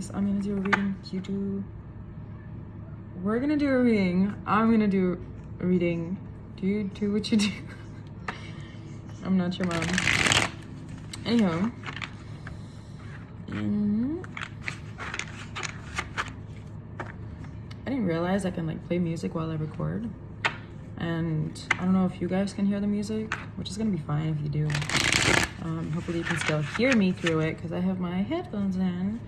readings. I'm gonna do a reading. You do. We're gonna do a reading. I'm gonna do a reading. Do what you do. I'm not your mom. Anyhow. I didn't realize I can like play music while I record. And I don't know if you guys can hear the music, which is gonna be fine if you do. Hopefully you can still hear me through it because I have my headphones in.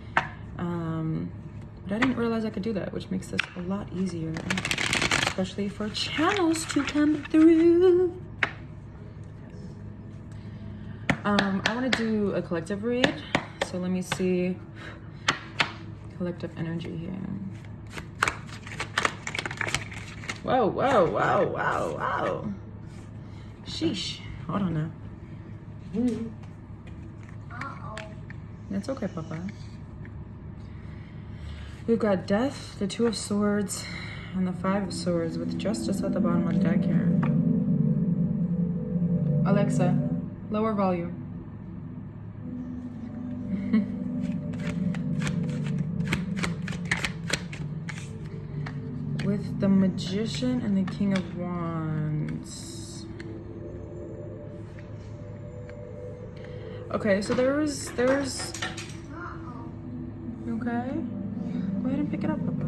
But I didn't realize I could do that, which makes this a lot easier, especially for channels to come through. I want to do a collective read, so let me see collective energy here. Whoa, whoa, whoa, whoa, whoa. Sheesh. Hold on now. Uh-oh. It's okay, Papa. We've got Death, the Two of Swords, and the Five of Swords with Justice at the bottom of the deck here. Alexa, lower volume. With the Magician and the King of Wands. Okay, so there's you okay? Go ahead and pick it up, Papa.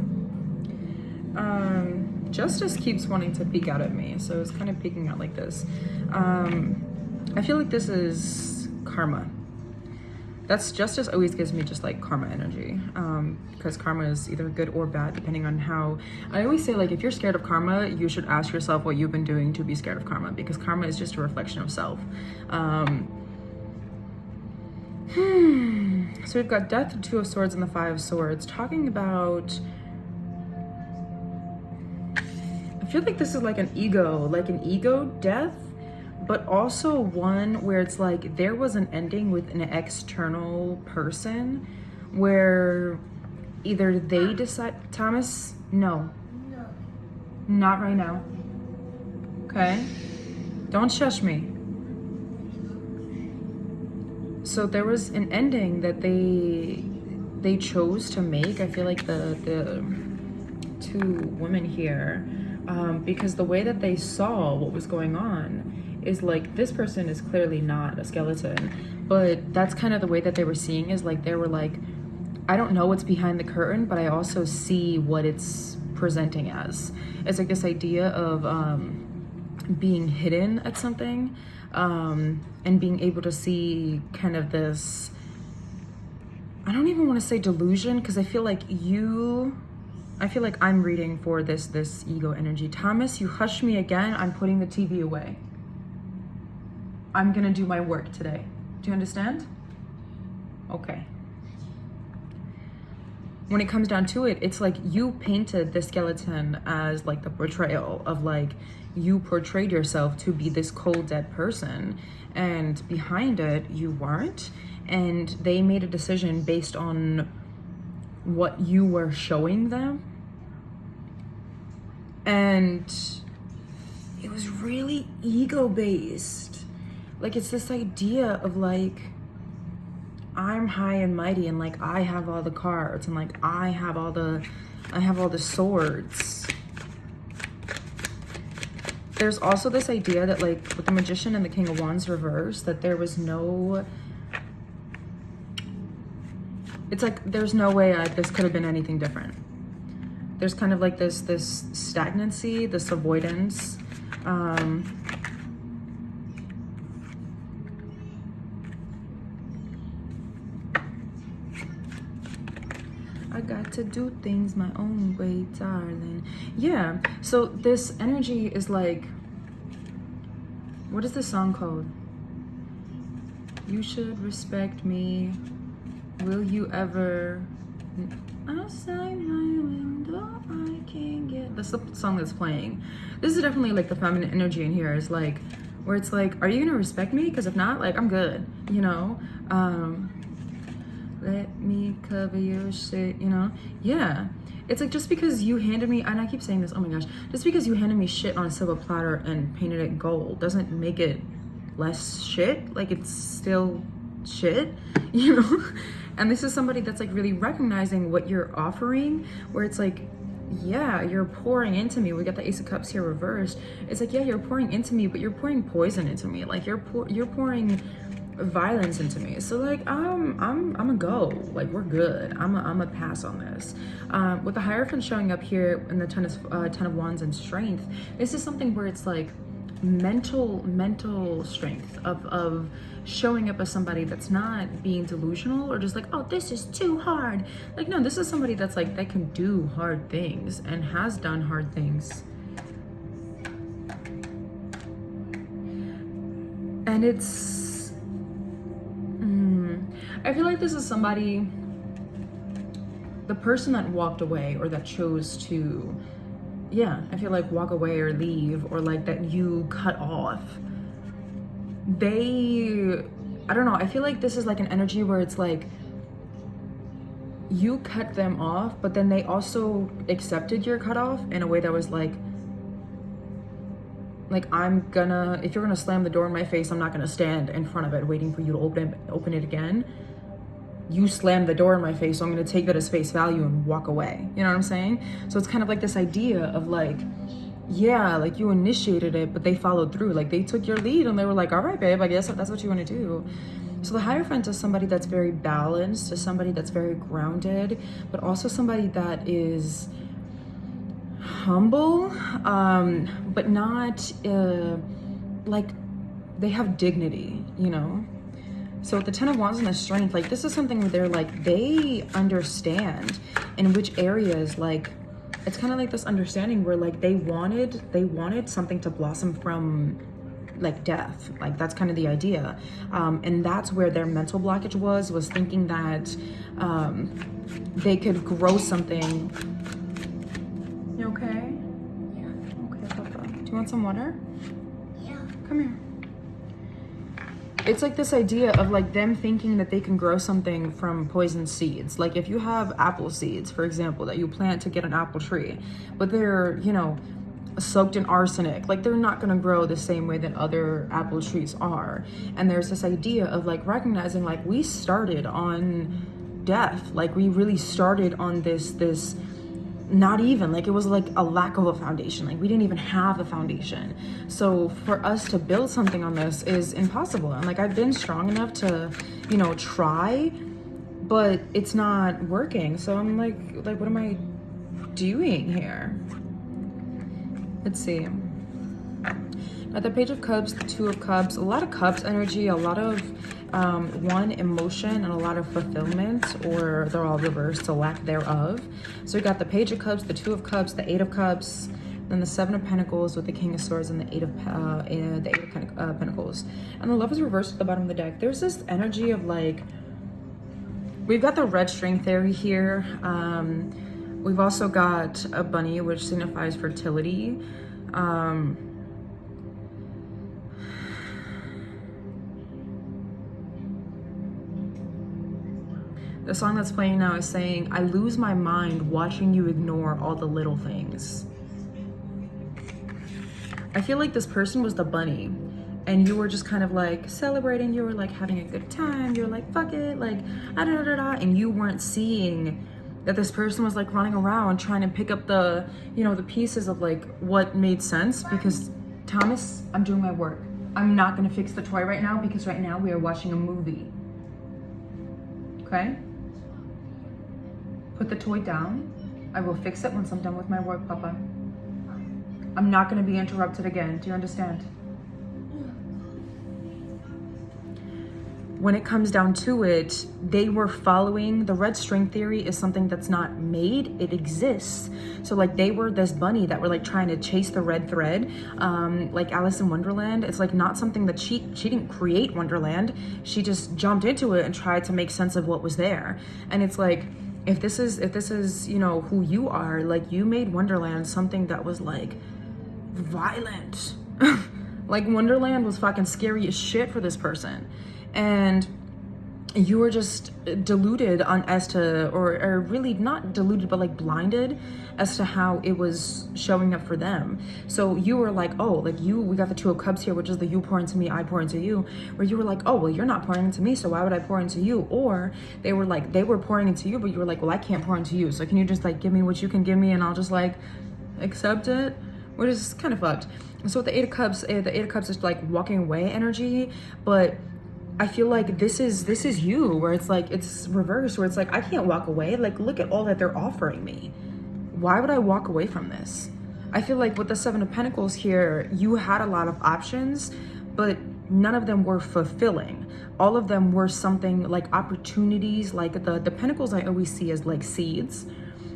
Justice keeps wanting to peek out at me, so it's kind of peeking out like this. I feel like this is karma. That's Justice always gives me just like karma energy, because karma is either good or bad depending on how. I always say like if you're scared of karma, you should ask yourself what you've been doing to be scared of karma, because karma is just a reflection of self. So we've got Death, the Two of Swords, and the Five of Swords, talking about, I feel like this is like an ego death, but also one where it's like there was an ending with an external person where either they decide, Thomas, no, not right now, okay? Don't shush me. So there was an ending that they chose to make. I feel like the two women here, because the way that they saw what was going on is like this person is clearly not a skeleton, but that's kind of the way that they were seeing, is like they were like, I don't know what's behind the curtain, but I also see what it's presenting as. It's like this idea of being hidden at something. And being able to see kind of this, I don't even want to say delusion, because I feel like I'm reading for this ego energy. Thomas, you hush me again. I'm putting the TV away. I'm gonna do my work today. Do you understand? Okay. When it comes down to it, it's like you painted the skeleton as like the portrayal of like, you portrayed yourself to be this cold, dead person, and behind it, you weren't. And they made a decision based on what you were showing them. And it was really ego-based. Like, it's this idea of like, I'm high and mighty, and like I have all the cards, and like I have all the swords. There's also this idea that like with the Magician and the King of Wands reversed, that there was no, it's like there's no way this could have been anything different. There's kind of like this stagnancy, this avoidance. I got to do things my own way, darling. Yeah, so this energy is like, what is this song called? You should respect me. Will you ever? Outside my window, I can get. That's the song that's playing. This is definitely like the feminine energy in here. Is like, where it's like, are you gonna respect me? Because if not, like, I'm good, you know? Let me cover your shit, you know? Yeah. It's like, just because you handed me, and I keep saying this, oh my gosh, just because you handed me shit on a silver platter and painted it gold doesn't make it less shit. Like, it's still shit, you know? And this is somebody that's like really recognizing what you're offering, where it's like, yeah, you're pouring into me. We got the Ace of Cups here reversed. It's like, yeah, you're pouring into me, but you're pouring poison into me. Like you're pouring violence into me. So like, I'm a go. Like we're good. I'm a pass on this. With the Hierophant showing up here in the Ten of Wands and strength, this is something where it's like mental strength of showing up as somebody that's not being delusional or just like, oh, this is too hard. Like, no, this is somebody that's like, that can do hard things and has done hard things. And it's, I feel like this is somebody, the person that walked away or that chose to, yeah, I feel like walk away or leave, or like that you cut off. I don't know, I feel like this is like an energy where it's like you cut them off, but then they also accepted your cutoff in a way that was like if you're gonna slam the door in my face, I'm not gonna stand in front of it waiting for you to open it again. You slammed the door in my face, so I'm gonna take that as face value and walk away. You know what I'm saying? So it's kind of like this idea of like, yeah, like you initiated it, but they followed through. Like they took your lead and they were like, all right, babe, I guess that's what you want to do. So the Hierophant is somebody that's very balanced, is somebody that's very grounded, but also somebody that is humble, but not like they have dignity, you know? So with the Ten of Wands and the Strength, like this is something where they're like, they understand in which areas, like, it's kind of like this understanding where like they wanted something to blossom from like death. Like that's kind of the idea. And that's where their mental blockage was thinking that they could grow something. You okay? Yeah. Okay, Papa. Do you want some water? Yeah. Come here. It's like this idea of like them thinking that they can grow something from poison seeds. Like if you have apple seeds, for example, that you plant to get an apple tree, but they're, you know, soaked in arsenic, like they're not going to grow the same way that other apple trees are. And there's this idea of like recognizing like we started on death. Like we really started on this not even like it was like a lack of a foundation. Like we didn't even have a foundation. So for us to build something on this is impossible. And like I've been strong enough to, you know, try, but it's not working. So I'm like what am I doing here? Let's see. At the Page of Cups, the Two of Cups, a lot of Cups energy, a lot of one, emotion, and a lot of fulfillment, or they're all reversed, so lack thereof. So we got the Page of Cups, the Two of Cups, the Eight of Cups, then the Seven of Pentacles with the King of Swords and the Eight of Pentacles. And the Love is reversed at the bottom of the deck. There's this energy of like, we've got the red string theory here. We've also got a bunny, which signifies fertility. The song that's playing now is saying, I lose my mind watching you ignore all the little things. I feel like this person was the bunny and you were just kind of like celebrating. You were like having a good time. You were like, fuck it, like, and you weren't seeing that this person was like running around trying to pick up the, you know, the pieces of like what made sense. Because Thomas, I'm doing my work. I'm not gonna fix the toy right now because right now we are watching a movie. Okay? Put the toy down. I will fix it once I'm done with my work, Papa. I'm not gonna be interrupted again. Do you understand? When it comes down to it, they were following the red string theory is something that's not made, it exists. So like they were this bunny that were like trying to chase the red thread, like Alice in Wonderland. It's like not something that she didn't create Wonderland. She just jumped into it and tried to make sense of what was there. And it's like, if this is, you know, who you are, like you made Wonderland something that was like violent. Like Wonderland was fucking scary as shit for this person. And you were just deluded on as to, or really not deluded, but like blinded as to how it was showing up for them. So you were like, oh, like we got the Two of Cups here, which is the you pour into me, I pour into you, where you were like, oh, well, you're not pouring into me, so why would I pour into you? Or they were like, they were pouring into you, but you were like, well, I can't pour into you, so can you just like give me what you can give me and I'll just like accept it? Which is kind of fucked. So with the Eight of Cups, is like walking away energy, but I feel like this is you, where it's like, it's reversed, where it's like, I can't walk away. Like, look at all that they're offering me. Why would I walk away from this? I feel like with the Seven of Pentacles here, you had a lot of options, but none of them were fulfilling. All of them were something like opportunities, like the Pentacles I always see as like seeds,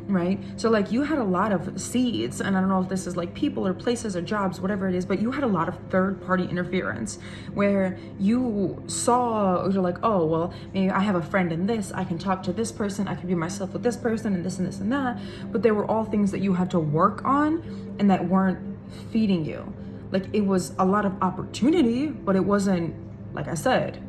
right? So like you had a lot of seeds, and I don't know if this is like people or places or jobs, whatever it is, but you had a lot of third-party interference where you saw, you're like, oh, well, maybe I have a friend in this, I can talk to this person, I can be myself with this person and this and this and that, but they were all things that you had to work on and that weren't feeding you. Like, it was a lot of opportunity, but it wasn't, like I said,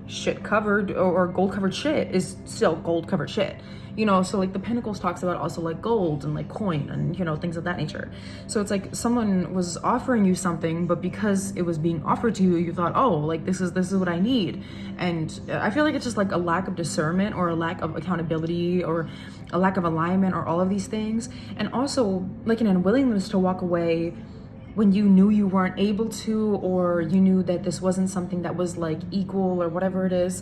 shit covered, or gold covered shit is still gold covered shit, you know? So like the Pentacles talks about also like gold and like coin and, you know, things of that nature. So it's like someone was offering you something, but because it was being offered to you, you thought, oh, like this is what I need. And I feel like it's just like a lack of discernment, or a lack of accountability, or a lack of alignment, or all of these things. And also like an unwillingness to walk away when you knew you weren't able to, or you knew that this wasn't something that was like equal or whatever it is,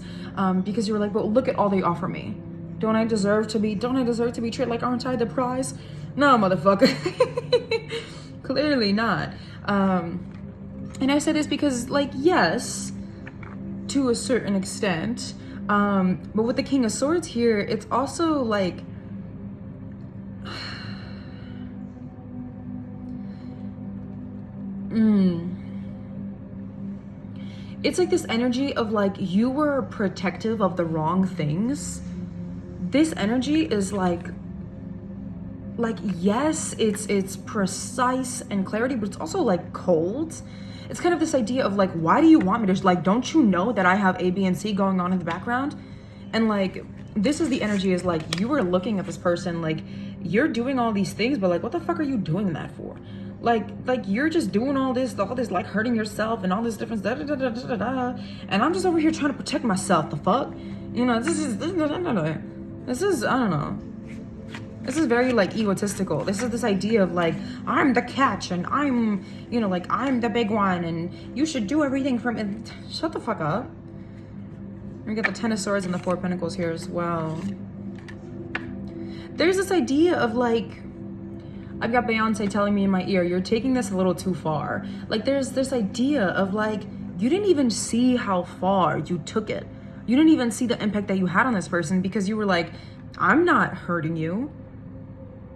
because you were like, but look at all they offer me. Don't I deserve to be treated like, aren't I the prize? No, motherfucker. Clearly not. And I say this because, like, yes, to a certain extent, but with the King of Swords here, it's also like, it's like this energy of like you were protective of the wrong things. This energy is like yes, it's precise and clarity, but it's also like cold. It's kind of this idea of like, why do you want me to, like, don't you know that I have A, B, and C going on in the background? And like, this is the energy, is like, you were looking at this person like, you're doing all these things, but like, what the fuck are you doing that for? Like you're just doing all this like hurting yourself and all this different and I'm just over here trying to protect myself. The fuck, you know, this is I don't know. This is very like egotistical. This is this idea of like, I'm the catch and I'm, you know, like I'm the big one and you should do everything from it. Shut the fuck up. We get the Ten of Swords and the Four of Pentacles here as well. There's this idea of like, I've got Beyonce telling me in my ear, you're taking this a little too far. Like there's this idea of like, you didn't even see how far you took it. You didn't even see the impact that you had on this person, because you were like, I'm not hurting you.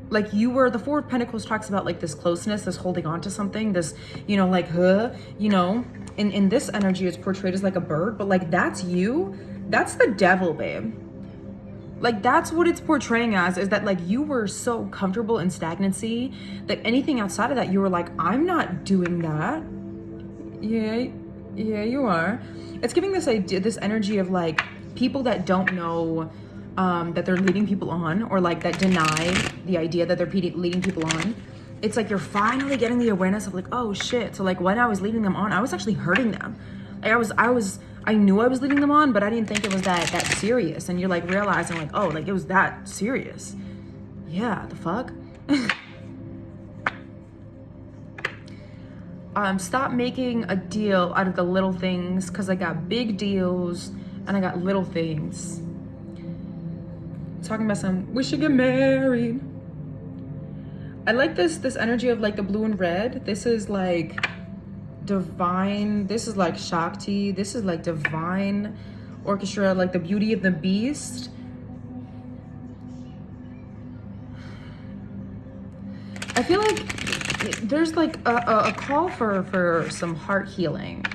Like you were, the Four of Pentacles talks about like this closeness, this holding on to something, this, you know, like, you know, in this energy it's portrayed as like a bird, but like that's you. That's the devil, babe. Like that's what it's portraying as, is that like you were so comfortable in stagnancy that anything outside of that, you were like, I'm not doing that. Yeah, you are. It's giving this idea, this energy of like people that don't know that they're leading people on, or like that deny the idea that they're leading people on. It's like you're finally getting the awareness of like, oh shit. So like when I was leading them on, I was actually hurting them. Like I knew I was leading them on, but I didn't think it was that serious. And you're like realizing like, oh, like it was that serious. Yeah, the fuck? Stop making a deal out of the little things, because I got big deals and I got little things. Talking about we should get married. I like this energy of like the blue and red. This is like divine. This is like Shakti. This is like divine orchestra, like the beauty of the beast. I feel like there's like a call for some heart healing,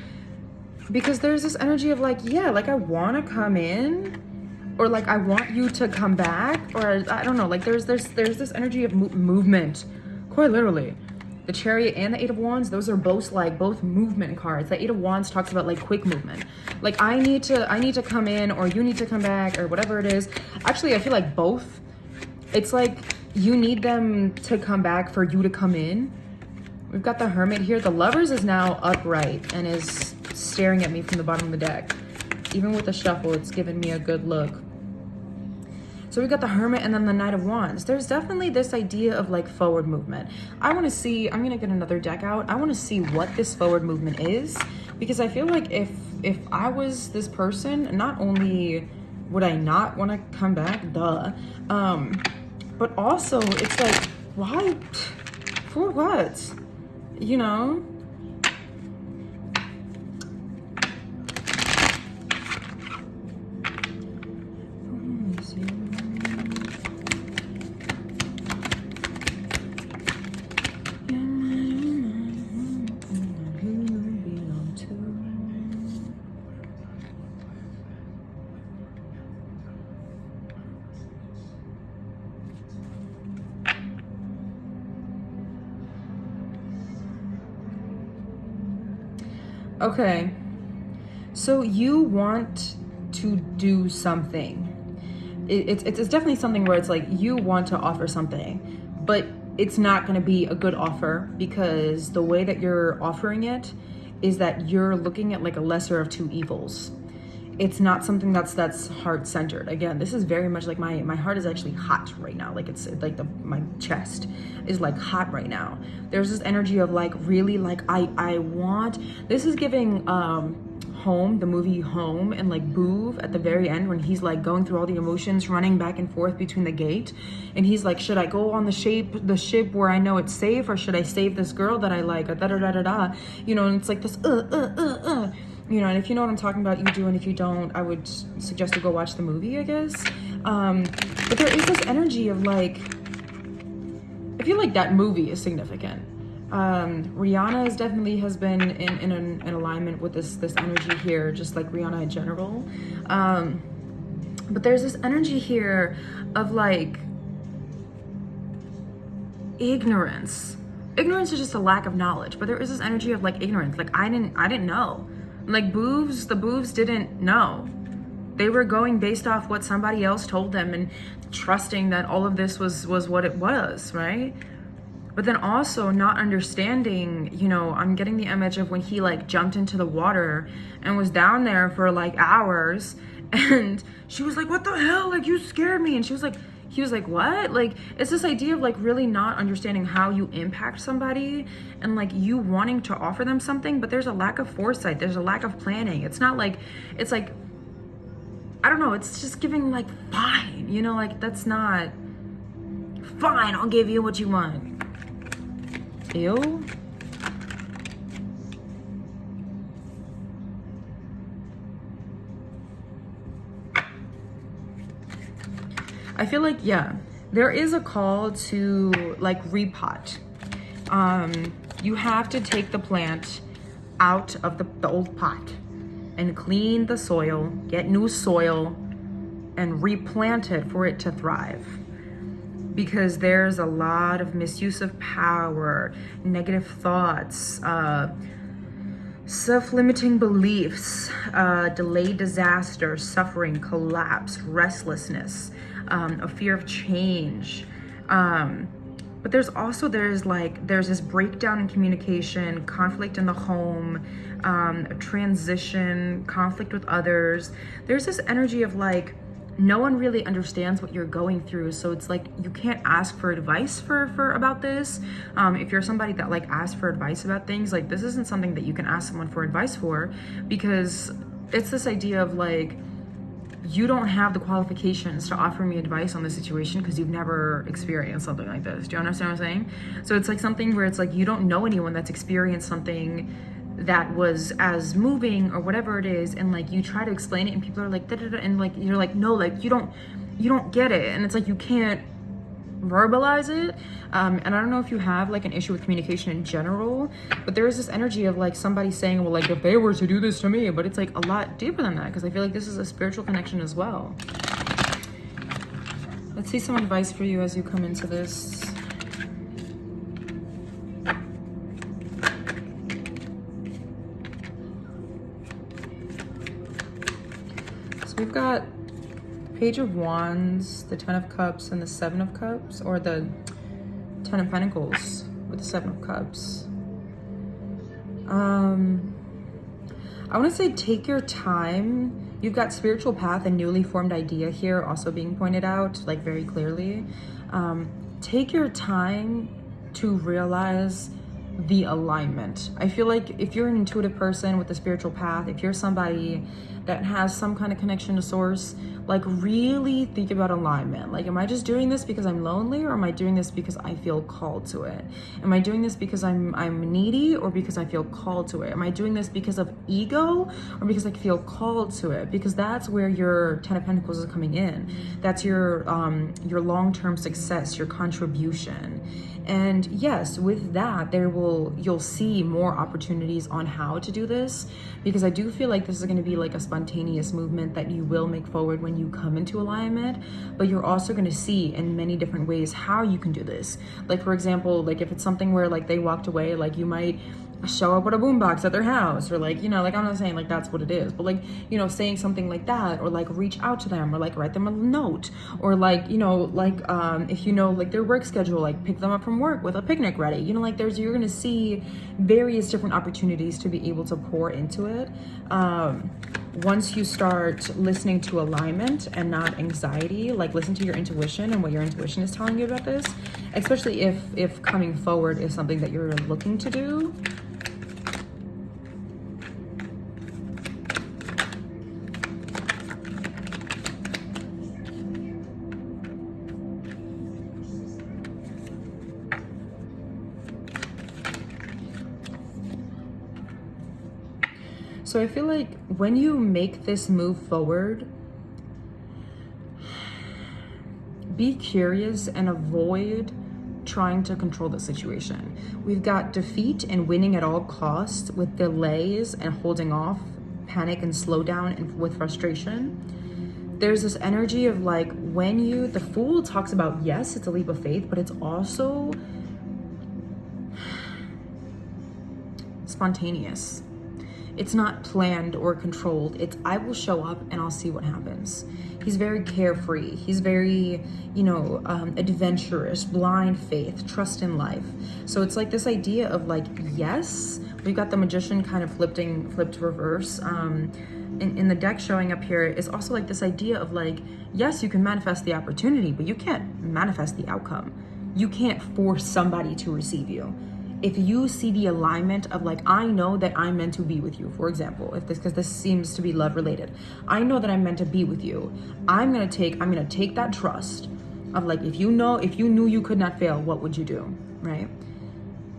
because there's this energy of like, yeah, like I want to come in, or like I want you to come back, or I don't know, like there's this energy of movement, quite literally. The Chariot and the Eight of Wands, those are both like both movement cards. The Eight of Wands talks about like quick movement. Like I need to come in, or you need to come back, or whatever it is. Actually, I feel like both. It's like you need them to come back for you to come in. We've got the Hermit here. The Lovers is now upright and is staring at me from the bottom of the deck. Even with the shuffle, it's giving me a good look. So we got the Hermit and then the Knight of Wands. There's definitely this idea of like forward movement. I want to see, I'm going to get another deck out. I want to see what this forward movement is, because I feel like if I was this person, not only would I not want to come back, but also it's like, why? For what? You know? Okay, so you want to do something. It's definitely something where it's like you want to offer something, but it's not going to be a good offer, because the way that you're offering it is that you're looking at like a lesser of two evils. It's not something that's heart-centered. Again, this is very much like my heart is actually hot right now. Like it's like my chest is like hot right now. There's this energy of like really like I want. This is giving Home, the movie Home, and like Boov at the very end when he's like going through all the emotions, running back and forth between the gate, and he's like, should I go on the ship where I know it's safe, or should I save this girl that I like, or da da da da da, you know? And it's like this you know, and if you know what I'm talking about, you do, and if you don't, I would suggest to go watch the movie, I guess. But there is this energy of like, I feel like that movie is significant. Rihanna has been in an alignment with this energy here, just like Rihanna in general. But there's this energy here of like ignorance. Ignorance is just a lack of knowledge, but there is this energy of like ignorance. Like I didn't know. Like the Boovs didn't know. They were going based off what somebody else told them and trusting that all of this was what it was, right? But then also not understanding, you know, I'm getting the image of when he like jumped into the water and was down there for like hours, and she was like, what the hell? Like, you scared me. And he was like, what? Like, it's this idea of like really not understanding how you impact somebody, and like you wanting to offer them something, but there's a lack of foresight. There's a lack of planning. It's not like, it's like, I don't know. It's just giving like, fine, you know, like that's not fine. I'll give you what you want. Ew. I feel like, yeah, there is a call to like repot. You have to take the plant out of the old pot and clean the soil, get new soil, and replant it for it to thrive. Because there's a lot of misuse of power, negative thoughts, self-limiting beliefs, delayed disaster, suffering, collapse, restlessness, a fear of change. But there's this breakdown in communication, conflict in the home, transition, conflict with others. There's this energy of like, no one really understands what you're going through, so it's like you can't ask for advice for about this. If you're somebody that like asks for advice about things, like this isn't something that you can ask someone for advice for, because it's this idea of like, you don't have the qualifications to offer me advice on this situation because you've never experienced something like this. Do you understand what I'm saying? So it's like something where it's like you don't know anyone that's experienced something that was as moving or whatever it is, and like you try to explain it and people are like da, da, da, and like you're like, no, like you don't get it, and it's like you can't verbalize it. And I don't know if you have like an issue with communication in general, but there is this energy of like somebody saying, well, like if they were to do this to me, but it's like a lot deeper than that, because I feel like this is a spiritual connection as well. Let's see some advice for you as you come into this. we've got Page of Wands, the Ten of Cups, and the Seven of Cups, or the Ten of Pentacles with the Seven of Cups. I want to say take your time. You've got spiritual path and newly formed idea here also being pointed out, like very clearly. Take your time to realize the alignment. I feel like if you're an intuitive person with a spiritual path, if you're somebody that has some kind of connection to source, like really think about alignment. Like, am I just doing this because I'm lonely, or am I doing this because I feel called to it? Am I doing this because I'm needy, or because I feel called to it? Am I doing this because of ego, or because I feel called to it? Because that's where your Ten of Pentacles is coming in. That's your long-term success, your contribution. And yes, with that, you'll see more opportunities on how to do this, because I do feel like this is going to be like a spontaneous movement that you will make forward when you come into alignment, but you're also going to see in many different ways how you can do this. Like, for example, like if it's something where like they walked away, like you might show up with a boombox at their house, or like, you know, like I'm not saying like that's what it is, but like, you know, saying something like that, or like reach out to them, or like write them a note, or like, you know, like if you know like their work schedule, like pick them up from work with a picnic ready, you know, like you're gonna see various different opportunities to be able to pour into it. Once you start listening to alignment and not anxiety, like listen to your intuition and what your intuition is telling you about this, especially if coming forward is something that you're looking to do. So I feel like when you make this move forward, be curious and avoid trying to control the situation. We've got defeat and winning at all costs, with delays and holding off, panic and slow down, and with frustration. There's this energy of like, the Fool talks about, yes, it's a leap of faith, but it's also spontaneous. It's not planned or controlled. It's, I will show up and I'll see what happens. He's very carefree. He's very, you know, adventurous, blind faith, trust in life. So it's like this idea of like, yes, we've got the Magician kind of flipped reverse. In the deck showing up here is also like this idea of like, yes, you can manifest the opportunity, but you can't manifest the outcome. You can't force somebody to receive you. If you see the alignment of like, I know that I'm meant to be with you, for example, because this seems to be love related. I know that I'm meant to be with you. I'm gonna take that trust of like, if you knew you could not fail, what would you do, right?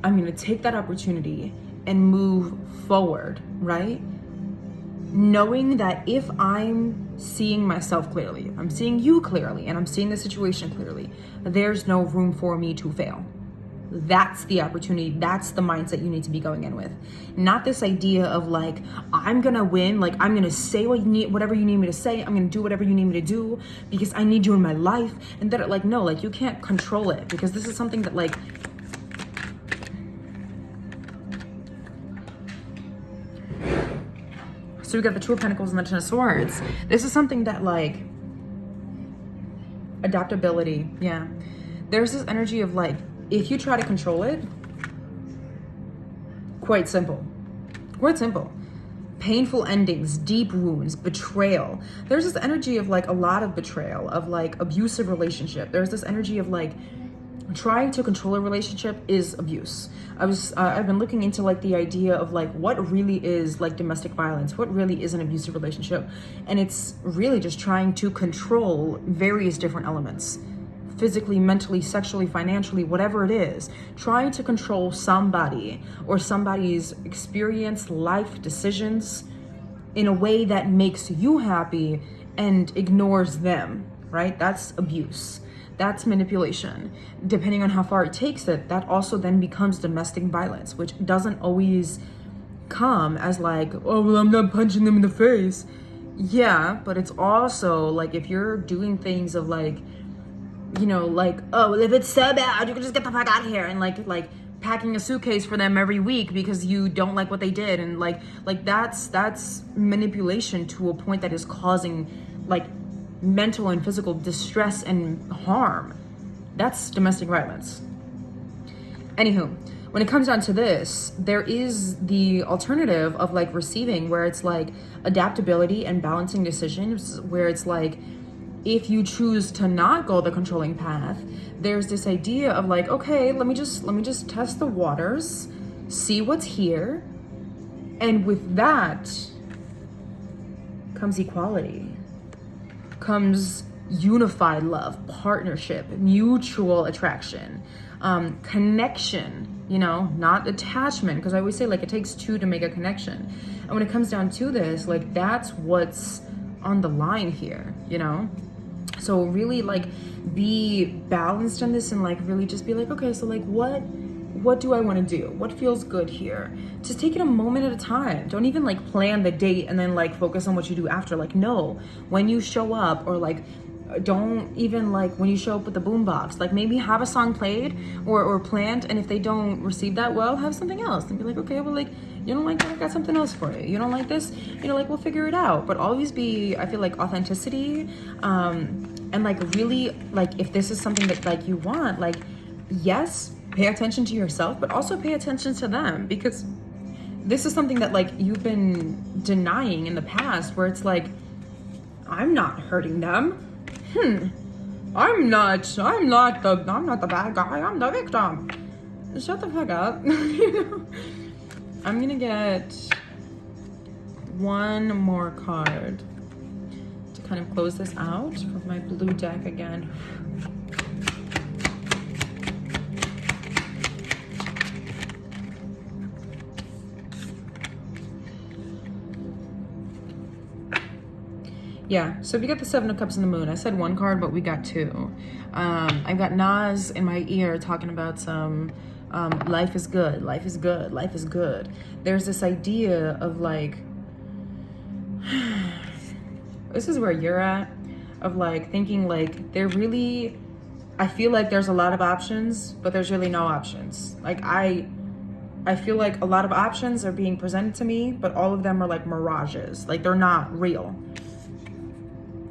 I'm gonna take that opportunity and move forward, right? Knowing that if I'm seeing myself clearly, I'm seeing you clearly, and I'm seeing the situation clearly, there's no room for me to fail. That's the opportunity. That's the mindset you need to be going in with. Not this idea of like, I'm gonna win, like I'm gonna say whatever you need me to say, I'm gonna do whatever you need me to do because I need you in my life. And that, like, no, like you can't control it, because this is something that like, so we got the Two of Pentacles and the Ten of Swords. This is something that like, adaptability, yeah. There's this energy of like, if you try to control it, quite simple. Painful endings, deep wounds, betrayal. There's this energy of like a lot of betrayal, of like abusive relationship. There's this energy of like trying to control a relationship is abuse. I've been looking into like the idea of like what really is like domestic violence, what really is an abusive relationship. And it's really just trying to control various different elements. Physically, mentally, sexually, financially, whatever it is, trying to control somebody or somebody's experience, life, decisions in a way that makes you happy and ignores them, right? That's abuse. That's manipulation. Depending on how far it takes it, that also then becomes domestic violence, which doesn't always come as like, oh, well, I'm not punching them in the face. Yeah, but it's also like if you're doing things of like, you know, like, oh, if it's so bad, you can just get the fuck out of here, and like packing a suitcase for them every week because you don't like what they did, and like that's manipulation to a point that is causing like mental and physical distress and harm. That's domestic violence. Anywho, when it comes down to this, there is the alternative of like receiving, where it's like adaptability and balancing decisions, where it's like, if you choose to not go the controlling path, there's this idea of like, okay, let me just test the waters, see what's here. And with that comes equality, comes unified love, partnership, mutual attraction, connection, you know, not attachment. Because I always say, like, it takes two to make a connection. And when it comes down to this, like, that's what's on the line here, you know? So really, like, be balanced on this and, like, really just be like, okay, so, like, what do I want to do? What feels good here? Just take it a moment at a time. Don't even, like, plan the date and then, like, focus on what you do after. Like, no, when you show up, or, like, don't even, like, when you show up with the boombox, like, maybe have a song played or planned, and if they don't receive that well, have something else and be like, okay, well, like, you don't like that, I got something else for you. You don't like this, you know, like, we'll figure it out. But always be, I feel like, authenticity, and, like, really, like, if this is something that, like, you want, like, yes, pay attention to yourself, but also pay attention to them, because this is something that, like, you've been denying in the past, where it's like, I'm not hurting them. I'm not the bad guy, I'm the victim. Shut the fuck up. You know? I'm gonna get one more card to kind of close this out with my blue deck again. Yeah, so we got the Seven of Cups and the Moon. I said one card, but we got two. I got Nas in my ear talking about some life is good, life is good, life is good. There's this idea of, like, this is where you're at, of, like, thinking, like, I feel like there's a lot of options, but there's really no options. Like, I feel like a lot of options are being presented to me, but all of them are like mirages. Like, they're not real.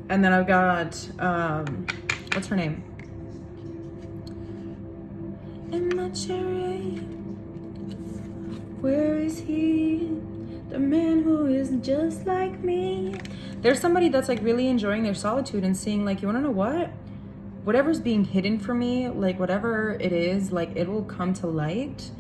And then I've got, what's her name? In my chariot, where is he? The man who is just like me. There's somebody that's, like, really enjoying their solitude and seeing, like, you wanna know what? Whatever's being hidden from me, like, whatever it is, like, it will come to light.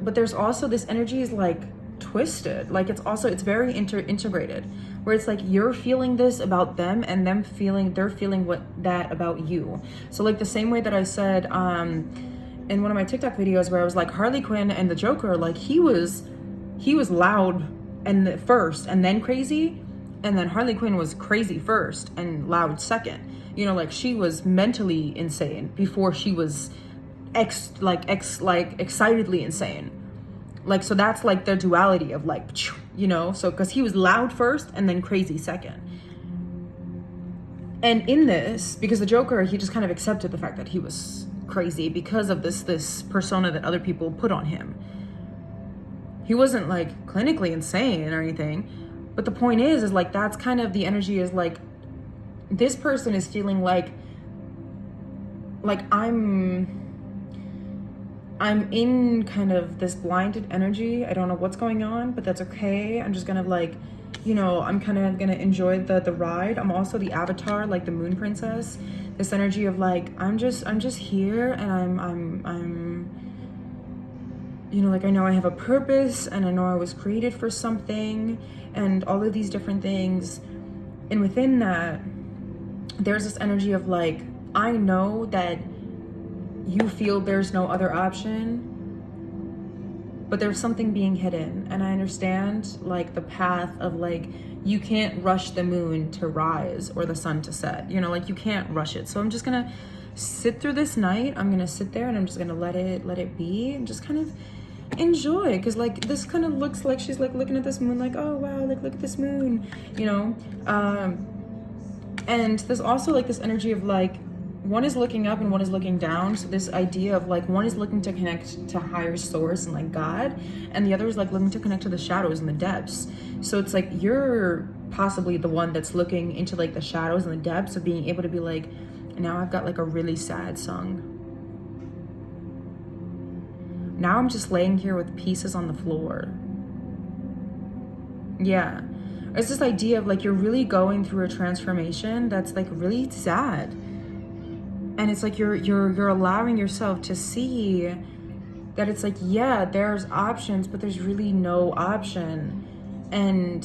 But there's also this energy is, like, twisted. Like, it's very integrated, where it's like you're feeling this about them, and they're feeling that about you. So, like, the same way that I said in one of my TikTok videos, where I was like, Harley Quinn and the Joker, like, he was loud and first and then crazy, and then Harley Quinn was crazy first and loud second. You know, like, she was mentally insane before she was excitedly insane. Like, so that's, like, the duality of, like, you know, so, because he was loud first and then crazy second. And in this, because the Joker, he just kind of accepted the fact that he was crazy because of this persona that other people put on him. He wasn't, like, clinically insane or anything, but the point is like, that's kind of the energy, is like, this person is feeling like I'm in kind of this blinded energy. I don't know what's going on, but that's okay. I'm just gonna, like, you know, I'm kind of gonna enjoy the ride. I'm also the avatar, like the moon princess. This energy of, like, I'm just here, and I'm you know, like, I know I have a purpose, and I know I was created for something, and all of these different things. And within that, there's this energy of, like, I know that you feel there's no other option, but there's something being hidden. And I understand, like, the path of, like, you can't rush the moon to rise or the sun to set, you know, like, you can't rush it. So I'm just gonna sit through this night. I'm gonna sit there, and I'm just gonna let it be, and just kind of enjoy. Because, like, this kind of looks like she's, like, looking at this moon, like, oh wow, like, look at this moon, you know. And there's also, like, this energy of, like, one is looking up and one is looking down. So this idea of, like, one is looking to connect to higher source and, like, God, and the other is, like, looking to connect to the shadows and the depths. So it's like you're possibly the one that's looking into like the shadows and the depths of being able to be like, now I've got like a really sad song. Now I'm just laying here with pieces on the floor. Yeah. It's this idea of like you're really going through a transformation that's like really sad. And it's like you're allowing yourself to see that it's like, yeah, there's options, but there's really no option. And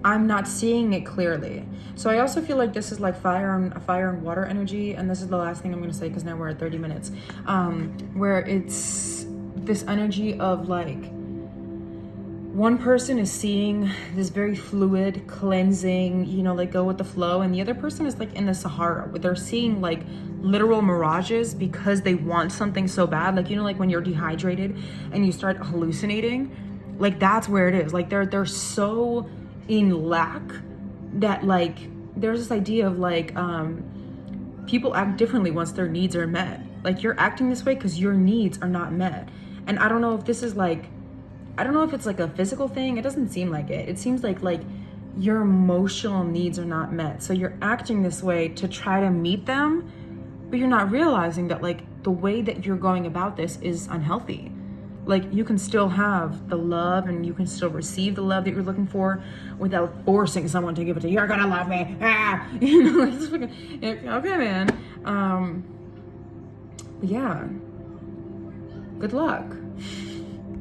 I'm not seeing it clearly. So I also feel like this is like fire and water energy. And this is the last thing I'm going to say, because now we're at 30 minutes, where it's this energy of like, one person is seeing this very fluid, cleansing, you know, like go with the flow. And the other person is like in the Sahara, where they're seeing like literal mirages because they want something so bad. Like, you know, like when you're dehydrated and you start hallucinating, like that's where it is. Like they're so in lack that like, there's this idea of like, people act differently once their needs are met. Like you're acting this way because your needs are not met. And I don't know if this is like, I don't know if it's like a physical thing. It doesn't seem like it. It seems like your emotional needs are not met. So you're acting this way to try to meet them, but you're not realizing that like the way that you're going about this is unhealthy. Like you can still have the love and you can still receive the love that you're looking for without forcing someone to give it to you. You're gonna love me. Ah! You know, like this fucking, okay, man. But yeah, good luck.